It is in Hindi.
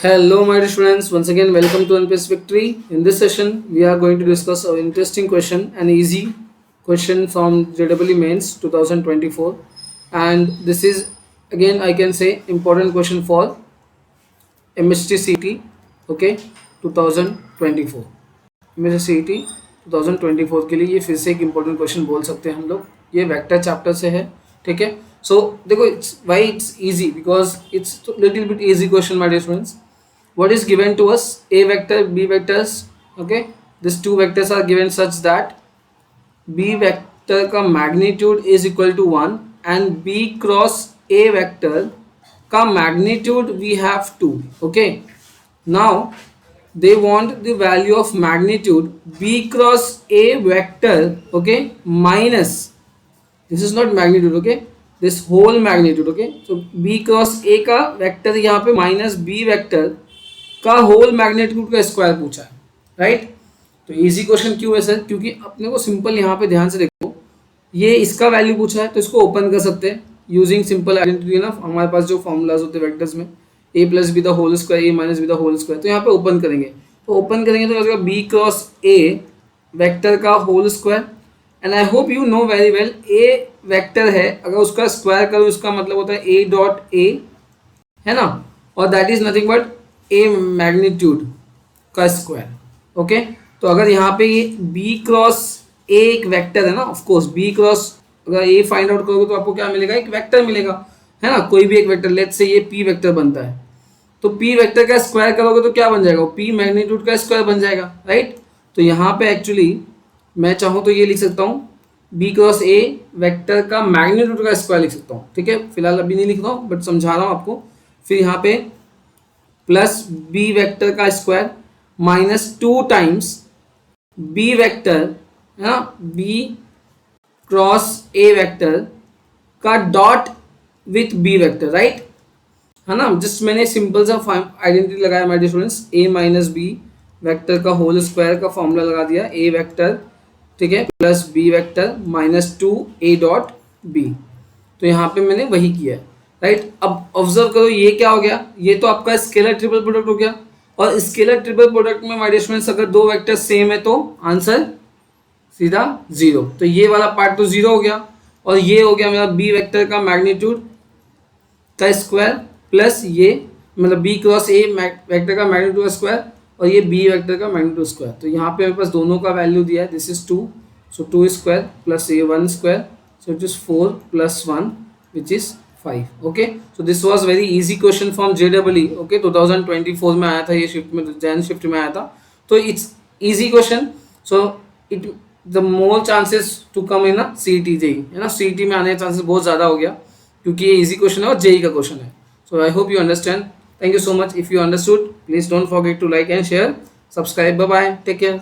Hello, my dear students. Once again, welcome to NPS Victory. In this session, we are going to discuss an interesting question, an easy question from JEE Mains 2024, and this is again I can say important question for MSTCT. Okay, 2024 MSTCT 2024 के लिए ये फिर से एक इम्पोर्टेंट क्वेश्चन बोल सकते हैं हम लोग. ये वेक्टर चैप्टर से है. ठीक है. सो देखो it's why it's easy because it's little bit easy question my dear students. What is given to us? A vector, B vectors. Okay, these two vectors are given such that B vector का magnitude is equal to 1 and B cross A vector का magnitude we have 2. Okay, now they want the value of magnitude B cross A vector. Okay, minus, this is not magnitude. Okay, this whole magnitude. Okay, so B cross A का vector यहाँ पे minus B vector का होल मैग्नीट्यूड का स्क्वायर पूछा है. राइट. तो इजी क्वेश्चन क्यों है सर? क्योंकि अपने को सिंपल यहाँ पे ध्यान से देखो, ये इसका वैल्यू पूछा है तो इसको ओपन कर सकते हैं यूजिंग सिंपल आइडेंटिटी ना. हमारे पास जो फॉर्मूलाज होते हैं वेक्टर्स में, A plus B the whole square, A minus B the whole square, तो यहाँ पे ओपन करेंगे. तो ओपन करेंगे तो बी क्रॉस ए वेक्टर का whole square. And I hope you know very well, A vector है, अगर उसका स्क्वायर करो उसका मतलब होता है ए डॉट ए, है ना, और that is nothing but A magnitude का स्क्वायर. ओके, तो अगर यहाँ पे ये बी क्रॉस ए एक वेक्टर है ना, ऑफ कोर्स बी क्रॉस अगर ए फाइंड आउट करोगे तो आपको क्या मिलेगा? एक वेक्टर मिलेगा, है ना, कोई भी एक वेक्टर. लेट्स से ये पी वेक्टर बनता है, तो पी वेक्टर का स्क्वायर करोगे तो क्या बन जाएगा? पी मैग्नीट्यूड का स्क्वायर बन जाएगा. राइट. तो यहाँ पे एक्चुअली मैं चाहूँ तो ये लिख सकता हूँ बी क्रॉस ए वेक्टर का मैग्नीट्यूड का स्क्वायर लिख सकता हूँ. ठीक है, फिलहाल अभी नहीं लिख रहा हूँ बट समझा रहा हूँ आपको. फिर यहाँ पे प्लस बी वेक्टर का square minus 2 times B vector, है ना, बी क्रॉस ए वेक्टर का dot with B vector. Right, है ना. जस्ट मैंने सिंपल सा आइडेंटिटी लगाया my dear students, A minus B vector का होल स्क्वायर का फॉर्मूला लगा दिया. ए वेक्टर, ठीक है, plus B vector minus 2 A dot B. तो यहाँ पे मैंने वही किया है. राइट. अब ऑब्जर्व करो ये क्या हो गया? ये तो आपका स्केलर ट्रिपल प्रोडक्ट हो गया. और स्केलर ट्रिपल प्रोडक्ट में माय डियर स्टूडेंट्स अगर दो वेक्टर सेम है तो आंसर सीधा 0. तो ये वाला पार्ट तो 0 हो गया. और ये हो गया मेरा बी वेक्टर का मैग्नीट्यूड का स्क्वायर प्लस ये मतलब बी क्रॉस ए वेक्टर का मैग्नीट्यूड का स्क्वायर और ये बी वेक्टर का मैग्नीट्यूड स्क्वायर. तो यहाँ पे मेरे पास दोनों का वैल्यू दिया है. This is 2, so 2 square plus ये 1 square, so it is 4 plus 1 which is 5. Okay, so this was very easy question from JEE. Okay, 2024 में आया था ये शिफ्ट में, जैन शिफ्ट में आया था. तो it's easy question. So it the more chances to come in CET JEE, है ना. CET में आने के चांसेस बहुत ज़्यादा हो गया क्योंकि ये इजी क्वेश्चन है और JEE का क्वेश्चन है. So I hope you understand. Thank you so much. If you understood please don't forget to like and share, subscribe. Bye bye, take care.